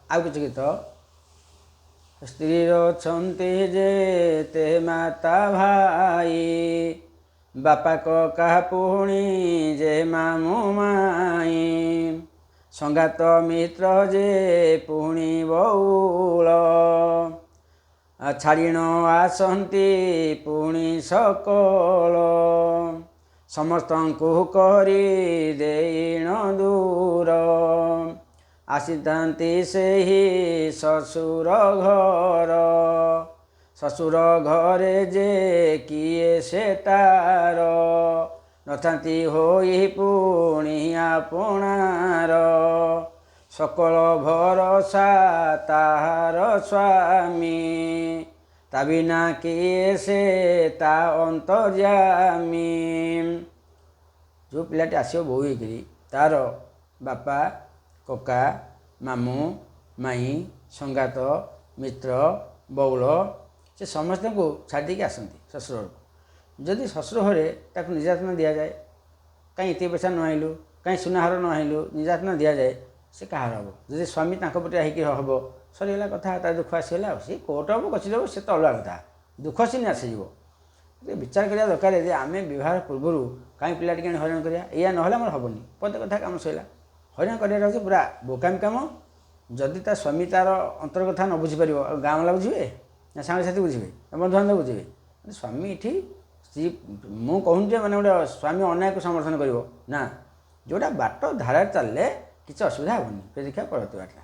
ଆଉ କିଛି ଗୀତ ସ୍ତ୍ରୀର ଅଛନ୍ତି ଯେତେ ମାତା ଭାଇ ବାପା କକା ପୁଣି ଯେ ମାମୁଁ ମାଇଁ ସଙ୍ଗାତ ମିତ୍ର ଯେ ପୁଣି ବଉଳ ଛାଡ଼ିଣ ଆସନ୍ତି ପୁଣି ସକଳ ସମସ୍ତଙ୍କୁ କରି ଦେଇଣ ଦୂର ଆସିଥାନ୍ତି ସେହି ଶ୍ୱଶୁର ଘର ଶ୍ୱଶୁର ଘରେ ଯେ କିଏ ସେ ତାର ନଥାନ୍ତି ହୋଇ ପୁଣି ଆପଣାର ସକଳ ଭରସା ତାହାର ସ୍ୱାମୀ ତା ବିନା କିଏ ସେ ତା ଅନ୍ତର୍ଯ୍ୟାମୀ। ଯେଉଁ ପିଲାଟି ଆସିବ ବୋହୂ ହେଇକିରି ତାର ବାପା କକା ମାମୁଁ ମାଇଁ ସଙ୍ଗାତ ମିତ୍ର ବଉଳ ସେ ସମସ୍ତଙ୍କୁ ଛାଡ଼ି ଦେଇକି ଆସନ୍ତି ଶ୍ୱଶୁର ଘରକୁ। ଯଦି ଶ୍ୱଶୁର ଘରେ ତାକୁ ନିର୍ଯାତନା ଦିଆଯାଏ, କାହିଁ ଏତେ ପଇସା ନ ଆଣିଲୁ, କାହିଁ ସୁନାହାର ନ ଆଣିଲୁ, ନିର୍ଯାତନା ଦିଆଯାଏ, ସେ କାହାର ହେବ? ଯଦି ସ୍ୱାମୀ ତାଙ୍କ ପଟେ ହେଇକି ହେବ ସରିଗଲା କଥା, ତା ଦୁଃଖ ଆସିଗଲା। ଆଉ ସେ କୋର୍ଟ ହେବ କଚି ଦେବ, ସେ ତ ଅଲଗା କଥା, ଦୁଃଖ ସିନା ଆସିଯିବ। ବିଚାର କରିବା ଦରକାର ଯେ ଆମେ ବିବାହ ପୂର୍ବରୁ କାହିଁ ପିଲାଟିକି ଆଣି ହଇରାଣ କରିବା, ଏଇଆ ନହେଲେ ଆମର ହେବନି। ପଦେ କଥା କାମ ସରିଲା। ହଇରାଣ କରିବାର ହେଉଛି ପୁରା ବୋକାମି କାମ। ଯଦି ତା ସ୍ୱାମୀ ତାର ଅନ୍ତର କଥା ନ ବୁଝିପାରିବ, ଆଉ ଗାଁ ବାଲା ବୁଝିବେ ନା ସାଙ୍ଗସାଥି ବୁଝିବେ ନା ବନ୍ଧୁବାନ୍ଧବ ବୁଝିବେ? ସ୍ୱାମୀ ଏଠି ସ୍ତ୍ରୀ, ମୁଁ କହୁନି ଯେ ମାନେ ଗୋଟେ ସ୍ୱାମୀ ଅନ୍ୟାୟକୁ ସମର୍ଥନ କରିବ ନା, ଯେଉଁଟା ବାଟ ଧାରାରେ ଚାଲିଲେ କିଛି ଅସୁବିଧା ହେବନି। ଦେଖିବା ପରବର୍ତ୍ତୀ ବାଟଟା।